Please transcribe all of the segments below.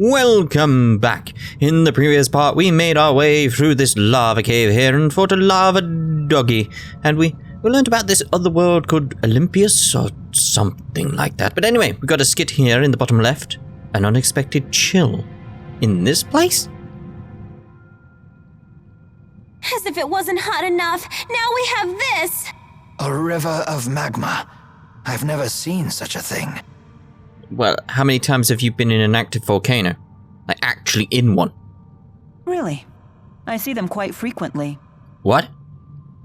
Welcome back. In the previous part, we made our way through this lava cave here and fought a lava doggy. And we learned about this other world called Olympius or something like that. But anyway, we got a skit here in the bottom left. An unexpected chill. In this place? As if it wasn't hot enough, now we have this! A river of magma. I've never seen such a thing. Well, how many times have you been in an active volcano? Like, actually in one? Really? I see them quite frequently. What?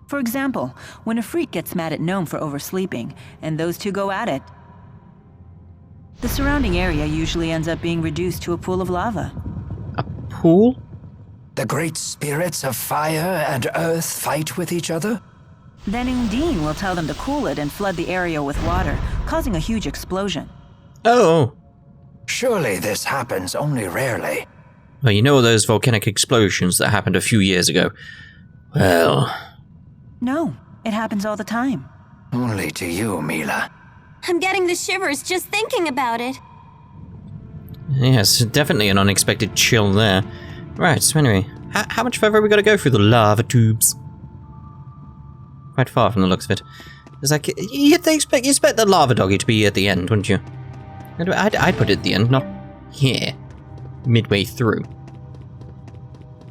For example, when a freak gets mad at Gnome for oversleeping, and those two go at it. The surrounding area usually ends up being reduced to a pool of lava. A pool? The great spirits of fire and earth fight with each other? Then Undine will tell them to cool it and flood the area with water, causing a huge explosion. Oh. Surely this happens only rarely. Well, you know those volcanic explosions that happened a few years ago? Well... No, it happens all the time. Only to you, Milla. I'm getting the shivers just thinking about it. Yes, definitely an unexpected chill there. Right, so anyway, how much further have we got to go through the lava tubes? Quite far from the looks of it. It's like, you'd expect the lava doggy to be at the end, wouldn't you? I'd put it at the end, not here. Midway through.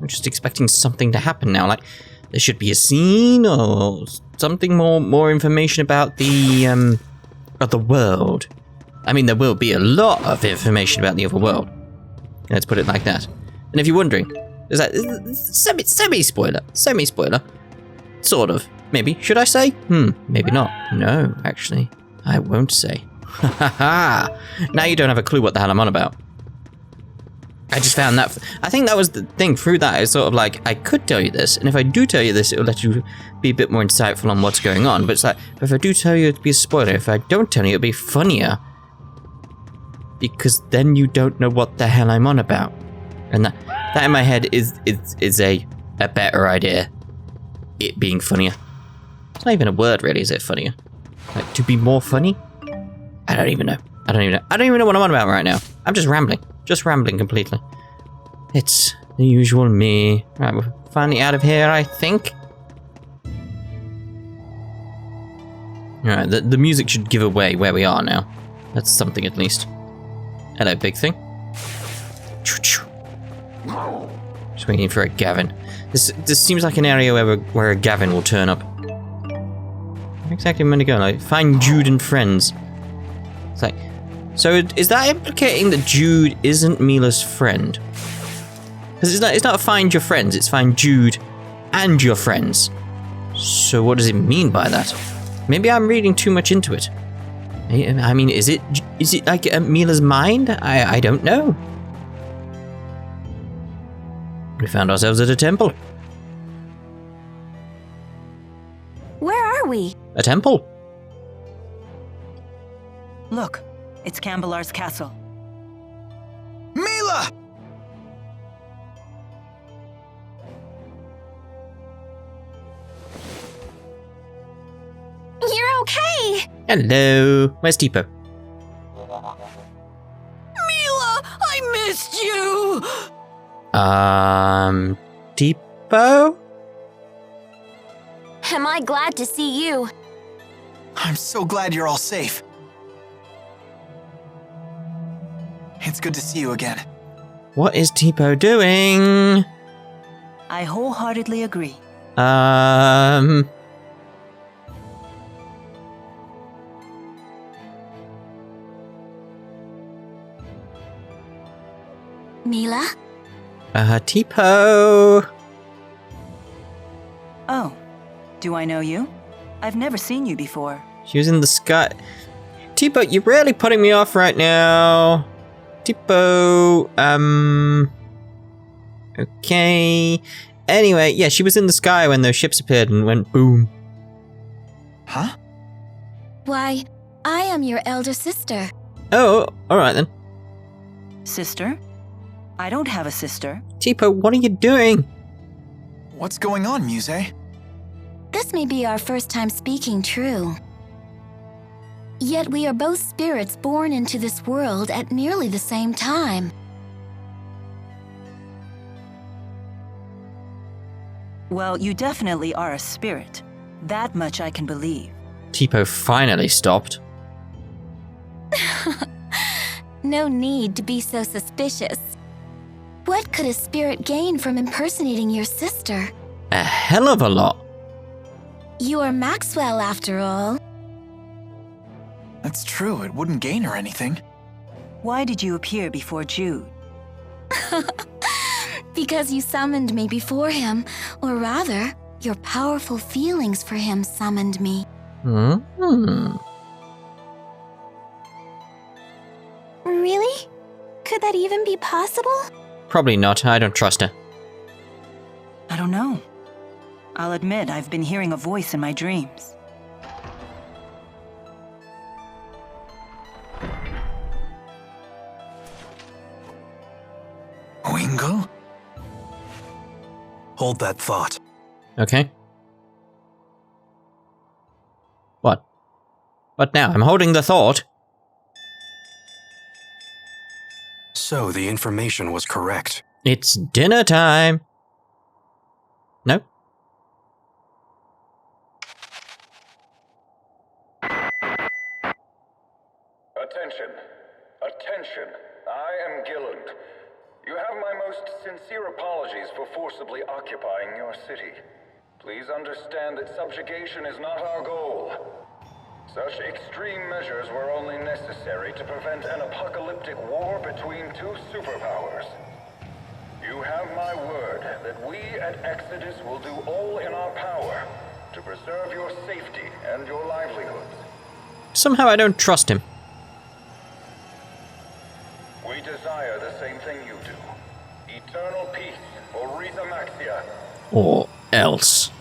I'm just expecting something to happen now, like there should be a scene or something more information about the other world. I mean, there will be a lot of information about the other world. Let's put it like that. And if you're wondering, is that semi-spoiler? Semi-spoiler. Sort of. Maybe. Should I say? Maybe not. No, actually. I won't say. Ha ha ha! Now you don't have a clue what the hell I'm on about. I just found that... I think that was the thing through that. It's sort of like, I could tell you this, and if I do tell you this, it'll let you be a bit more insightful on what's going on. But it's like, if I do tell you, it'll be a spoiler. If I don't tell you, it'll be funnier. Because then you don't know what the hell I'm on about. And that in my head is a better idea. It being funnier. It's not even a word, really, is it? Funnier. Like, to be more funny? I don't even know. I don't even know what I'm on about right now. I'm just rambling. Just rambling completely. It's the usual me. Right, we're finally out of here, I think. Alright, the music should give away where we are now. That's something at least. Hello, big thing. Just waiting for a Gavin. This seems like an area where a Gavin will turn up. Where exactly am I going to go? Like, find Jude and friends. It's like, so is that implicating that Jude isn't Milla's friend? Because it's not find your friends, it's find Jude and your friends. So what does it mean by that? Maybe I'm reading too much into it. I mean, is it like Milla's mind? I don't know. We found ourselves at a temple. Where are we? A temple. Look, it's Cambalar's castle. Milla! You're okay! Hello. Where's Tipo? Milla, I missed you! Tipo? Am I glad to see you? I'm so glad you're all safe. It's good to see you again. What is Tipo doing? I wholeheartedly agree. Milla? Tipo. Oh, do I know you? I've never seen you before. She was in the sky. Tipo, you're really putting me off right now. Tipo, okay. Anyway, yeah, she was in the sky when those ships appeared and went boom. Huh? Why, I am your elder sister. Oh, alright then. Sister? I don't have a sister. Tipo, what are you doing? What's going on, Muzet? This may be our first time speaking true. Yet we are both spirits born into this world at nearly the same time. Well, you definitely are a spirit. That much I can believe. Tipo finally stopped. No need to be so suspicious. What could a spirit gain from impersonating your sister? A hell of a lot. You are Maxwell, after all. That's true, it wouldn't gain her anything. Why did you appear before Jude? Because you summoned me before him, or rather, your powerful feelings for him summoned me. Really? Could that even be possible? Probably not. I don't trust her. I don't know. I'll admit I've been hearing a voice in my dreams. Wingle? Hold that thought. Okay. What? What now? I'm holding the thought. So the information was correct. It's dinner time. No? Attention. Attention. I am Gilland. You have my most sincere apologies for forcibly occupying your city. Please understand that subjugation is not our goal. Such extreme measures were only necessary to prevent an apocalyptic war between two superpowers. You have my word that we at Exodus will do all in our power to preserve your safety and your livelihoods. Somehow I don't trust him. We desire the same thing you do. Eternal peace for Rita Maxia. Or else.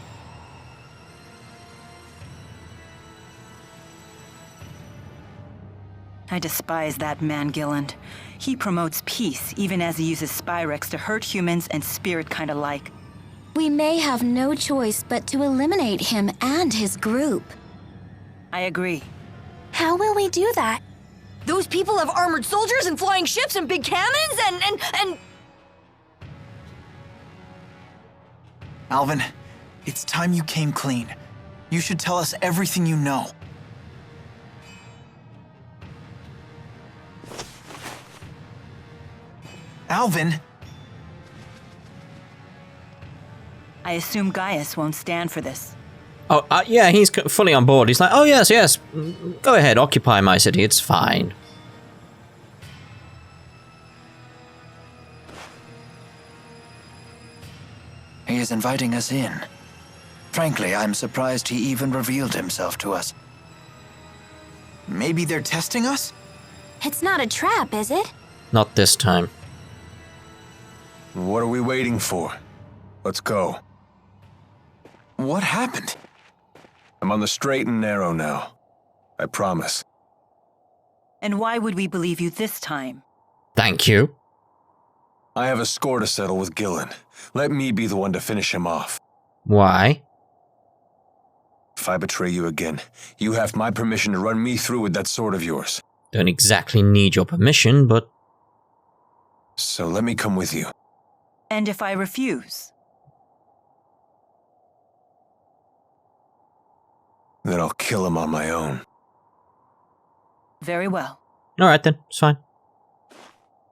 I despise that man, Gilland. He promotes peace, even as he uses Spyrex to hurt humans and spirit kind of like. We may have no choice but to eliminate him and his group. I agree. How will we do that? Those people have armored soldiers and flying ships and big cannons and... Alvin, it's time you came clean. You should tell us everything you know. Alvin! I assume Gaius won't stand for this. Oh, yeah, he's fully on board. He's like, oh, yes, yes. Go ahead, occupy my city. It's fine. He is inviting us in. Frankly, I'm surprised he even revealed himself to us. Maybe they're testing us? It's not a trap, is it? Not this time. What are we waiting for? Let's go. What happened? I'm on the straight and narrow now. I promise. And why would we believe you this time? Thank you. I have a score to settle with Gillen. Let me be the one to finish him off. Why? If I betray you again, you have my permission to run me through with that sword of yours. Don't exactly need your permission, but... So let me come with you. And if I refuse? Then I'll kill him on my own. Very well. Alright then, it's fine.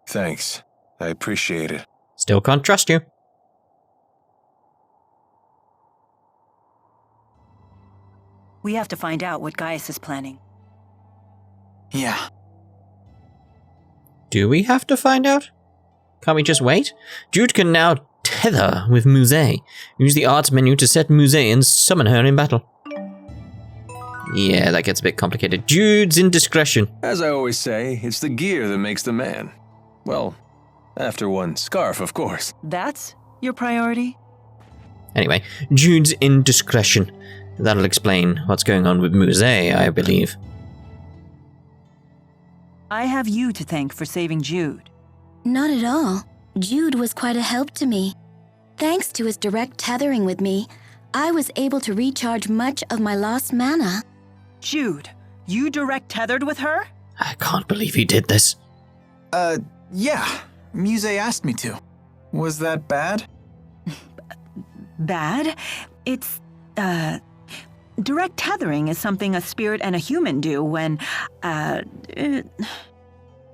Thanks. I appreciate it. Still can't trust you. We have to find out what Gaius is planning. Yeah. Do we have to find out? Can't we just wait? Jude can now tether with Muzet. Use the arts menu to set Muzet and summon her in battle. Yeah, that gets a bit complicated. Jude's indiscretion. As I always say, it's the gear that makes the man. Well, after one scarf, of course. That's your priority? Anyway, Jude's indiscretion. That'll explain what's going on with Muzet, I believe. I have you to thank for saving Jude. Not at all. Jude was quite a help to me. Thanks to his direct tethering with me, I was able to recharge much of my lost mana. Jude, you direct tethered with her? I can't believe he did this. Yeah. Muzet asked me to. Was that bad? bad. It's, direct tethering is something a spirit and a human do when,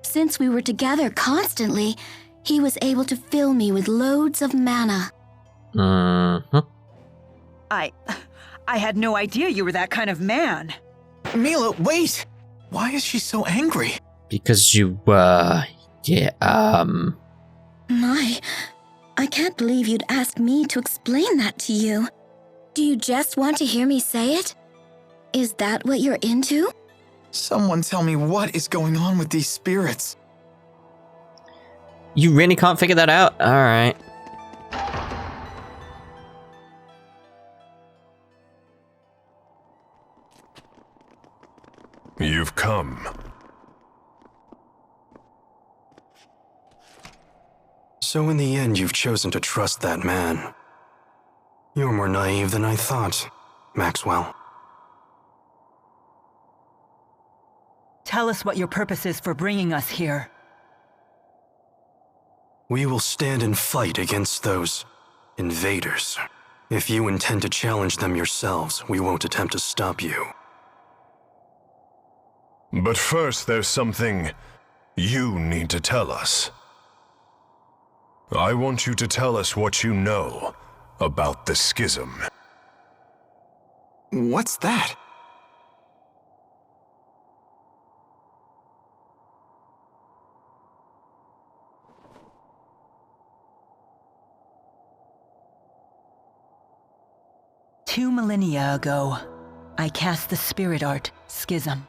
Since we were together constantly, he was able to fill me with loads of mana. Mm-hmm. I had no idea you were that kind of man. Milla, wait! Why is she so angry? Because you were... Yeah, I can't believe you'd ask me to explain that to you. Do you just want to hear me say it? Is that what you're into? Someone tell me what is going on with these spirits. You really can't figure that out? Alright. You've come. So in the end, you've chosen to trust that man. You're more naive than I thought, Maxwell. Tell us what your purpose is for bringing us here. We will stand and fight against those invaders. If you intend to challenge them yourselves, we won't attempt to stop you. But first, there's something you need to tell us. I want you to tell us what you know about the Schism. What's that? Two millennia ago, I cast the spirit art, Schism.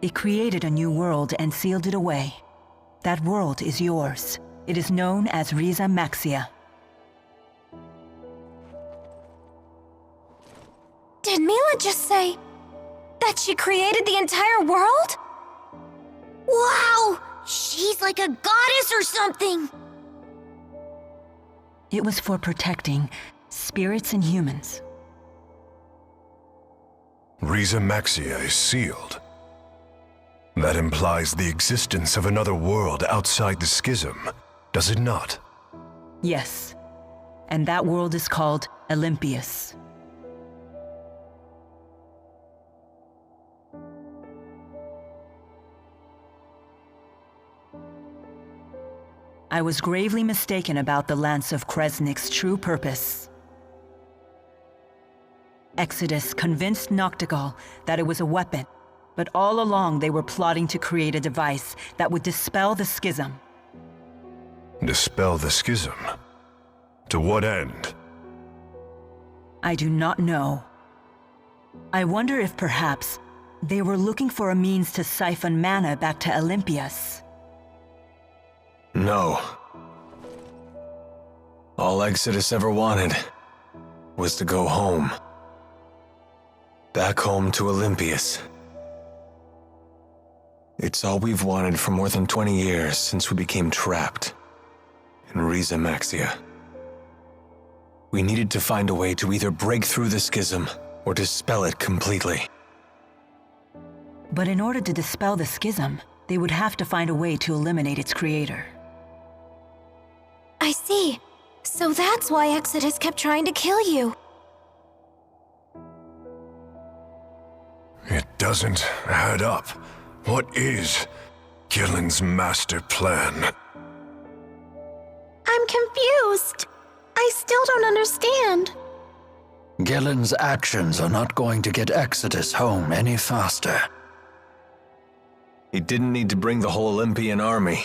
It created a new world and sealed it away. That world is yours. It is known as Riza Maxia. Did Milla just say that she created the entire world? Wow! She's like a goddess or something! It was for protecting spirits and humans. Riza Maxia is sealed. That implies the existence of another world outside the Schism, does it not? Yes. And that world is called Olympius. I was gravely mistaken about the Lance of Kresnik's true purpose. Exodus convinced Noctigal that it was a weapon, but all along they were plotting to create a device that would dispel the Schism. Dispel the Schism? To what end? I do not know. I wonder if perhaps they were looking for a means to siphon mana back to Olympius. No. All Exodus ever wanted was to go home. Back home to Olympius. It's all we've wanted for more than 20 years since we became trapped in Riza Maxia. We needed to find a way to either break through the Schism or dispel it completely. But in order to dispel the Schism, they would have to find a way to eliminate its creator. I see. So that's why Exodus kept trying to kill you. It doesn't add up. What is Gillen's master plan? I'm confused. I still don't understand. Gillen's actions are not going to get Exodus home any faster. He didn't need to bring the whole Olympian army.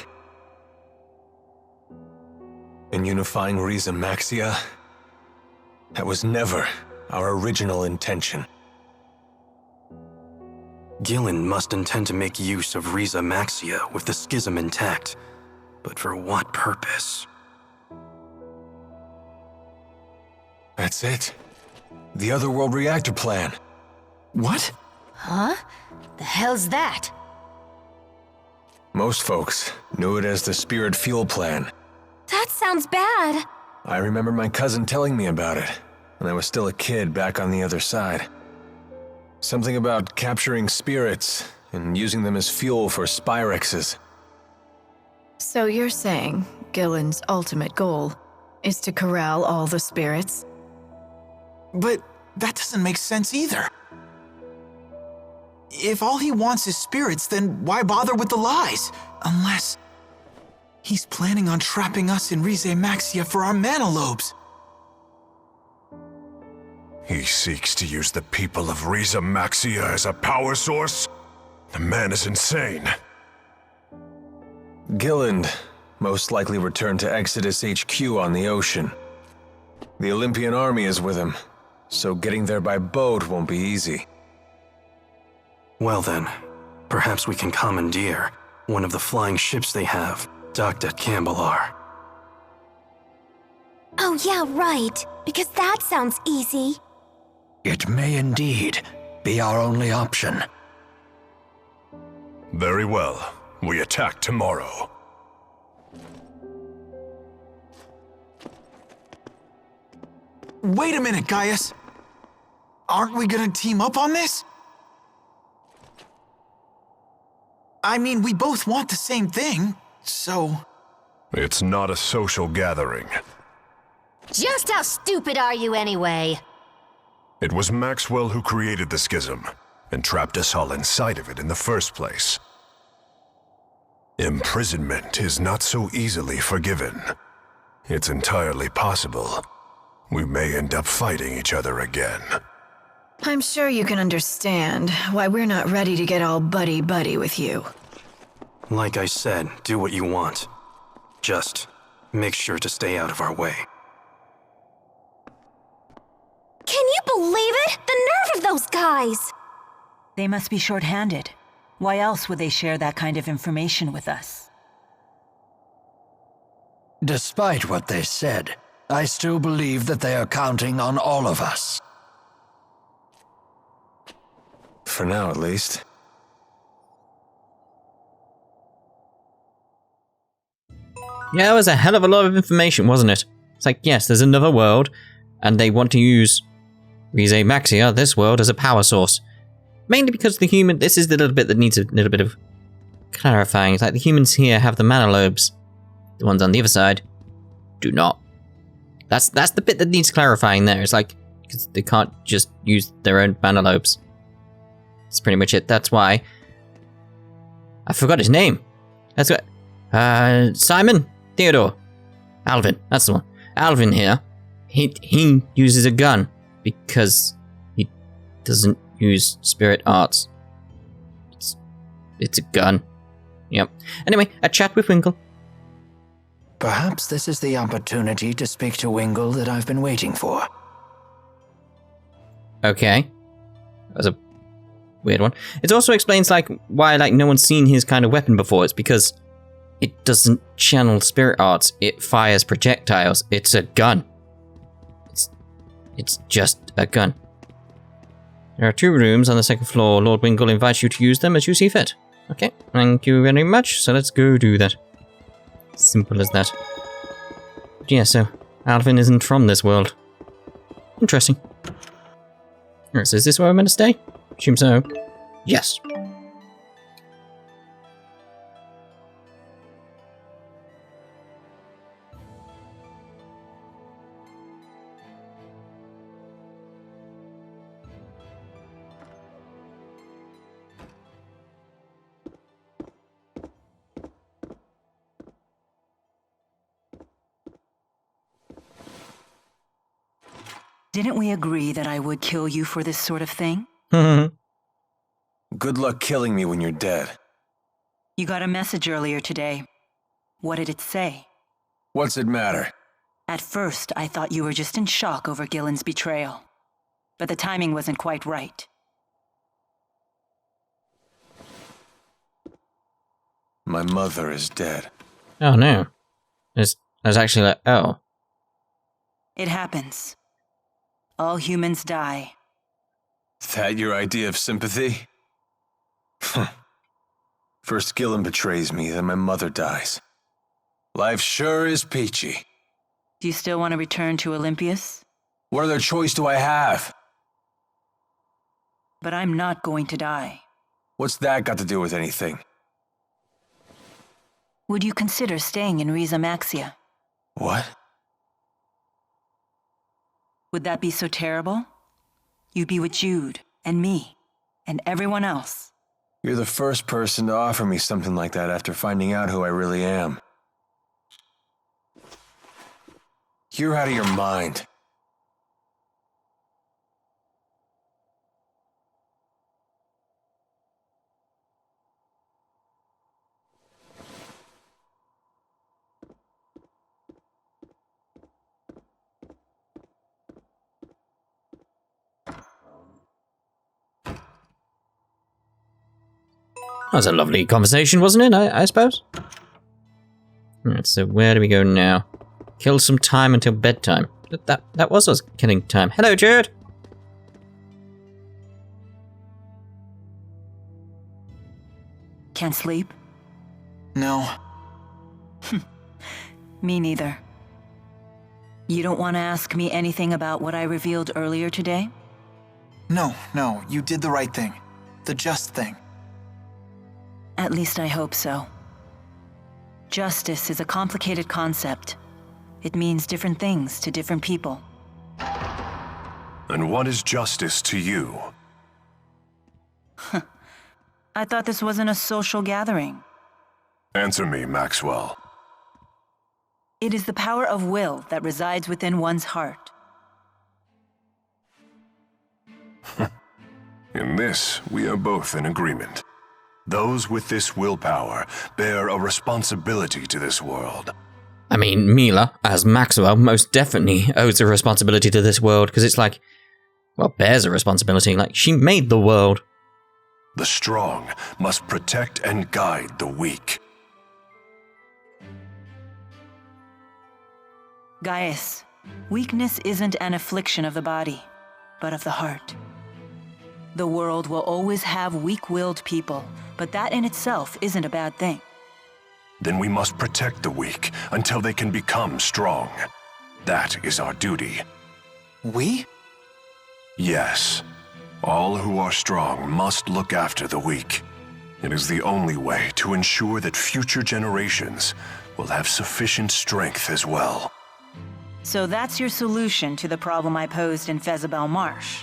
In unifying Riza Maxia, that was never our original intention. Gillen must intend to make use of Riza Maxia with the Schism intact. But for what purpose? That's it. The Otherworld reactor plan. What? Huh? The hell's that? Most folks knew it as the Spirit Fuel Plan. That sounds bad. I remember my cousin telling me about it when I was still a kid back on the other side. Something about capturing spirits and using them as fuel for Spyrexes. So you're saying Gillen's ultimate goal is to corral all the spirits. But that doesn't make sense either. If all he wants is spirits, then why bother with the lies? Unless he's planning on trapping us in Rize Maxia for our mana lobes. He seeks to use the people of Rize Maxia as a power source? The man is insane. Gilland most likely returned to Exodus HQ on the ocean. The Olympian army is with him, so getting there by boat won't be easy. Well then, perhaps we can commandeer one of the flying ships they have, docked at Cambalar. Oh yeah, right. Because that sounds easy. It may indeed be our only option. Very well. We attack tomorrow. Wait a minute, Gaius. Aren't we gonna team up on this? I mean, we both want the same thing, so... It's not a social gathering. Just how stupid are you anyway? It was Maxwell who created the schism, and trapped us all inside of it in the first place. Imprisonment is not so easily forgiven. It's entirely possible we may end up fighting each other again. I'm sure you can understand why we're not ready to get all buddy-buddy with you. Like I said, do what you want. Just make sure to stay out of our way. Can you believe it? The nerve of those guys! They must be short-handed. Why else would they share that kind of information with us? Despite what they said, I still believe that they are counting on all of us. For now, at least. Yeah, that was a hell of a lot of information, wasn't it? It's like, yes, there's another world, and they want to use Rize Maxia, this world, as a power source. Mainly because the human... This is the little bit that needs a little bit of clarifying. It's like the humans here have the mana lobes. The ones on the other side do not. That's the bit that needs clarifying there. It's like, because they can't just use their own mana lobes. That's pretty much it. That's why... I forgot his name. That's what... Simon? Theodore? Alvin. That's the one. Alvin here. He uses a gun because he doesn't use spirit arts. It's a gun. Yep. Anyway, a chat with Winkle. Perhaps this is the opportunity to speak to Winkle that I've been waiting for. Okay. That was a weird one. It also explains why no one's seen his kind of weapon before. It's because it doesn't channel spirit arts. It fires projectiles. It's a gun. It's just a gun. There are 2 rooms on the 2nd floor. Lord Winkle invites you to use them as you see fit. Okay, thank you very much. So let's go do that. Simple as that. But yeah, so Alvin isn't from this world. Interesting. Alright, so is this where I'm meant to stay? Assume so. Yes. Didn't we agree that I would kill you for this sort of thing? Good luck killing me when you're dead. You got a message earlier today. What did it say? What's it matter? At first, I thought you were just in shock over Gillen's betrayal. But the timing wasn't quite right. My mother is dead. Oh no. There's actually oh. It happens. All humans die. That your idea of sympathy? First Gillen betrays me, then my mother dies. Life sure is peachy. Do you still want to return to Olympius? What other choice do I have? But I'm not going to die. What's that got to do with anything? Would you consider staying in Rize Maxia? What? Would that be so terrible? You'd be with Jude, and me, and everyone else. You're the first person to offer me something like that after finding out who I really am. You're out of your mind. That was a lovely conversation, wasn't it? I suppose. Alright, so where do we go now? Kill some time until bedtime. That was us killing time. Hello, Jude! Can't sleep? No. Me neither. You don't want to ask me anything about what I revealed earlier today? No, you did the right thing. The just thing. At least I hope so. Justice is a complicated concept. It means different things to different people. And what is justice to you? I thought this wasn't a social gathering. Answer me, Maxwell. It is the power of will that resides within one's heart. In this, we are both in agreement. Those with this willpower bear a responsibility to this world. I mean, Milla, as Maxwell, most definitely owes a responsibility to this world, because it's like, well, bears a responsibility. Like, she made the world. The strong must protect and guide the weak. Gaius, weakness isn't an affliction of the body, but of the heart. The world will always have weak-willed people, but that in itself isn't a bad thing. Then we must protect the weak until they can become strong. That is our duty. We? Yes. All who are strong must look after the weak. It is the only way to ensure that future generations will have sufficient strength as well. So that's your solution to the problem I posed in Fezabel Marsh.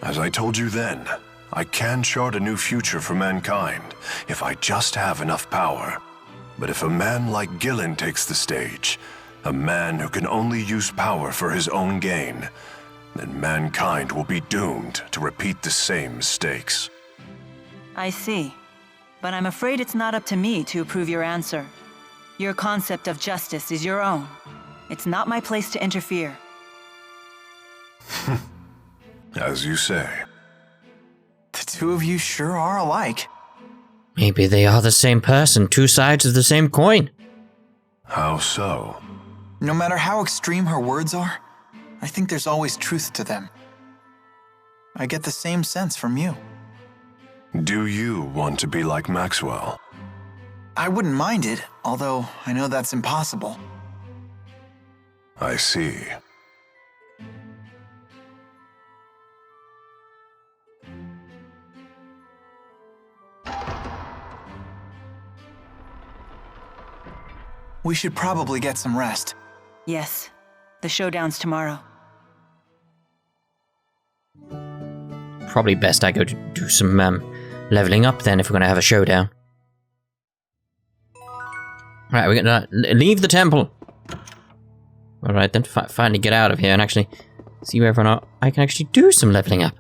As I told you then, I can chart a new future for mankind if I just have enough power. But if a man like Gillen takes the stage, a man who can only use power for his own gain, then mankind will be doomed to repeat the same mistakes. I see. But I'm afraid it's not up to me to approve your answer. Your concept of justice is your own. It's not my place to interfere. As you say. The two of you sure are alike. Maybe they are the same person, two sides of the same coin. How so? No matter how extreme her words are, I think there's always truth to them. I get the same sense from you. Do you want to be like Maxwell? I wouldn't mind it, although I know that's impossible. I see. We should probably get some rest. Yes. The showdown's tomorrow. Probably best I go to do some leveling up then if we're going to have a showdown. Right, we're going to leave the temple. Alright, then finally get out of here and actually see whether or not I can actually do some leveling up.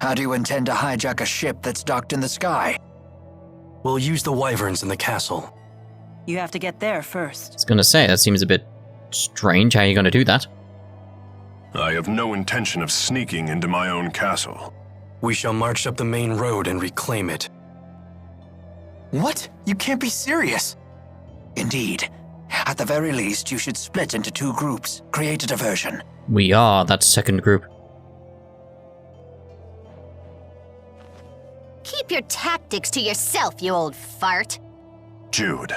How do you intend to hijack a ship that's docked in the sky? We'll use the wyverns in the castle. You have to get there first. I was going to say, that seems a bit strange. How are you going to do that? I have no intention of sneaking into my own castle. We shall march up the main road and reclaim it. What? You can't be serious. Indeed. At the very least, you should split into two groups. Create a diversion. We are that second group. Keep your tactics to yourself, you old fart. Jude,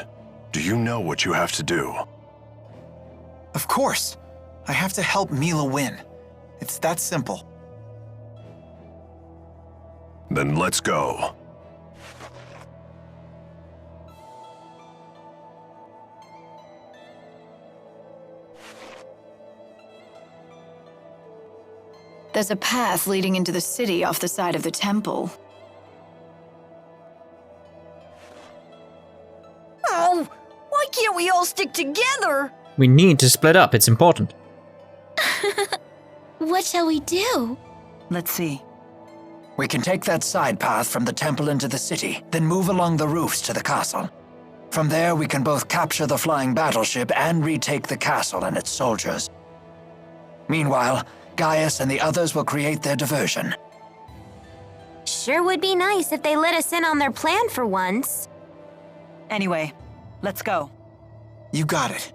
do you know what you have to do? Of course. I have to help Milla win. It's that simple. Then let's go. There's a path leading into the city off the side of the temple. Oh, why can't we all stick together? We need to split up, it's important. What shall we do? Let's see. We can take that side path from the temple into the city, then move along the roofs to the castle. From there, we can both capture the flying battleship and retake the castle and its soldiers. Meanwhile, Gaius and the others will create their diversion. Sure would be nice if they let us in on their plan for once. Anyway, let's go. You got it.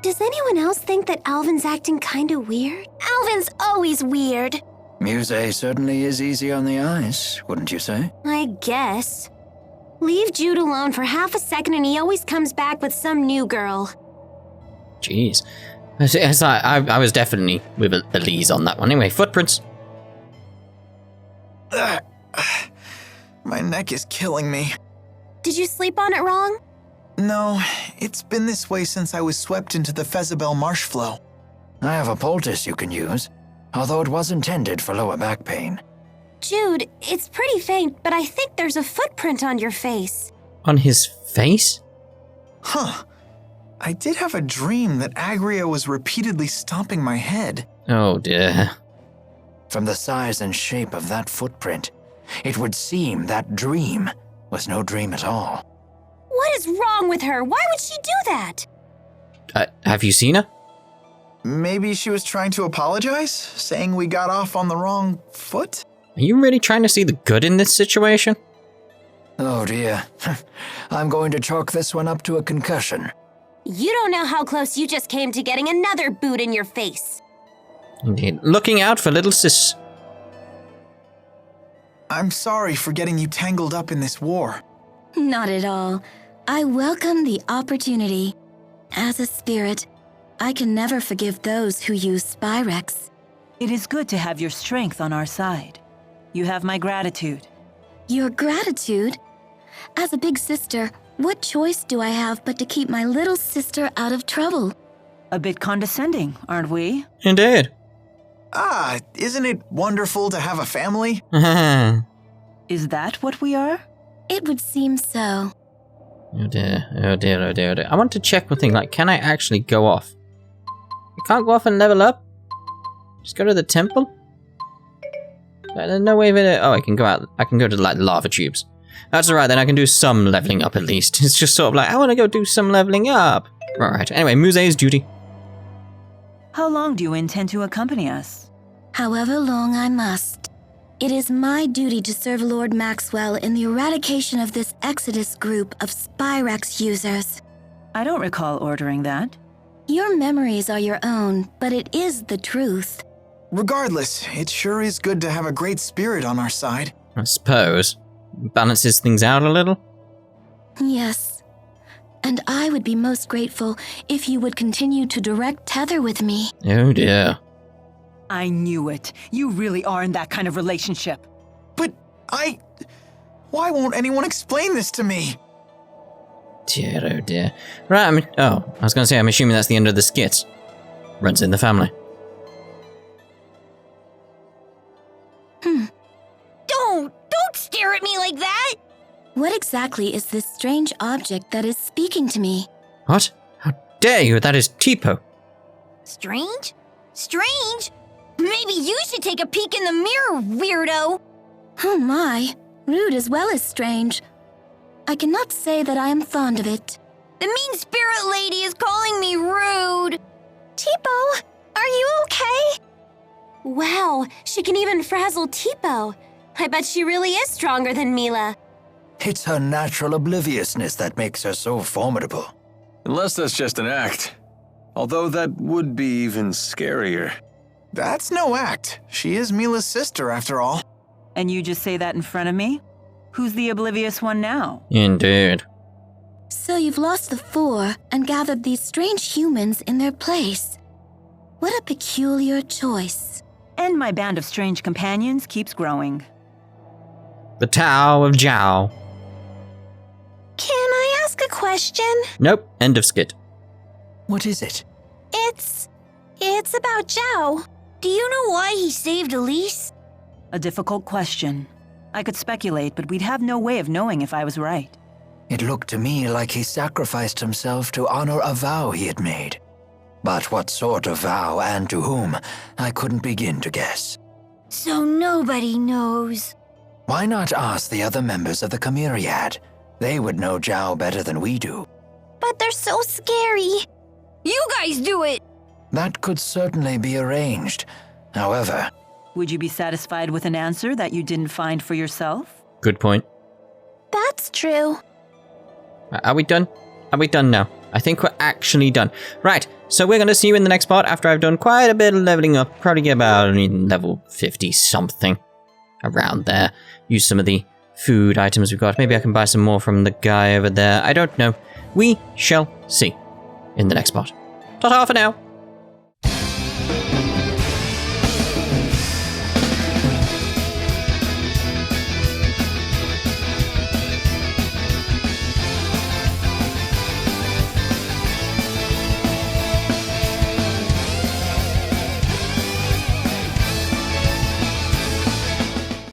Does anyone else think that Alvin's acting kinda weird? Alvin's always weird. Muzet certainly is easy on the eyes, wouldn't you say? I guess. Leave Jude alone for half a second and he always comes back with some new girl. Jeez. I was definitely with Elize on that one. Anyway, footprints. My neck is killing me. Did you sleep on it wrong? No, it's been this way since I was swept into the Fezabel marsh flow. I have a poultice you can use, although it was intended for lower back pain. Jude, it's pretty faint, but I think there's a footprint on your face. On his face? Huh. I did have a dream that Agria was repeatedly stomping my head. Oh dear. From the size and shape of that footprint, it would seem that dream was no dream at all. What is wrong with her? Why would she do that? Have you seen her? Maybe she was trying to apologize, saying we got off on the wrong foot? Are you really trying to see the good in this situation? Oh dear. I'm going to chalk this one up to a concussion. You don't know how close you just came to getting another boot in your face. Indeed. Looking out for little sis. I'm sorry for getting you tangled up in this war. Not at all. I welcome the opportunity. As a spirit, I can never forgive those who use Spyrex. It is good to have your strength on our side. You have my gratitude. Your gratitude? As a big sister, what choice do I have but to keep my little sister out of trouble? A bit condescending, aren't we? Indeed. Isn't it wonderful to have a family? Is that what we are? It would seem so. Oh dear, oh dear, oh dear, oh dear. I want to check one thing, like, can I actually go off? I can't go off and level up? Just go to the temple? There's no way of it. Oh, I can go out. I can go to, like, lava tubes. That's alright, then I can do some leveling up at least. It's just sort of like, I want to go do some leveling up. Alright, anyway, Muzet's duty. How long do you intend to accompany us? However long I must. It is my duty to serve Lord Maxwell in the eradication of this Exodus group of Spyrex users. I don't recall ordering that. Your memories are your own, but it is the truth. Regardless, it sure is good to have a great spirit on our side. I suppose. Balances things out a little. Yes. And I would be most grateful if you would continue to direct tether with me. Oh dear. I knew it. You really are in that kind of relationship. But why won't anyone explain this to me? Dear, oh dear. Right, I was going to say, I'm assuming that's the end of the skits. Runs in the family. Don't stare at me like that! What exactly is this strange object that is speaking to me? What? How dare you? That is Tipo. Strange? Strange? Maybe you should take a peek in the mirror, weirdo! Oh my, rude as well as strange. I cannot say that I am fond of it. The mean spirit lady is calling me rude! Tipo, are you okay? Wow, she can even frazzle Tipo. I bet she really is stronger than Milla. It's her natural obliviousness that makes her so formidable. Unless that's just an act. Although that would be even scarier. That's no act. She is Milla's sister, after all. And you just say that in front of me? Who's the oblivious one now? Indeed. So you've lost the four and gathered these strange humans in their place. What a peculiar choice. And my band of strange companions keeps growing. The Tao of Jiao. Can I ask a question? Nope, end of skit. What is it? It's about Zhao. Do you know why he saved Elize? A difficult question. I could speculate, but we'd have no way of knowing if I was right. It looked to me like he sacrificed himself to honor a vow he had made. But what sort of vow and to whom, I couldn't begin to guess. So nobody knows. Why not ask the other members of the Chimeriad? They would know Zhao better than we do. But they're so scary. You guys do it! That could certainly be arranged. However... Would you be satisfied with an answer that you didn't find for yourself? Good point. That's true. Are we done? Are we done now? I think we're actually done. Right, so we're going to see you in the next part after I've done quite a bit of leveling up. Probably get about level 50-something. Around there. Use some of the food items we've got. Maybe I can buy some more from the guy over there. I don't know. We shall see in the next part. Ta-ta for now.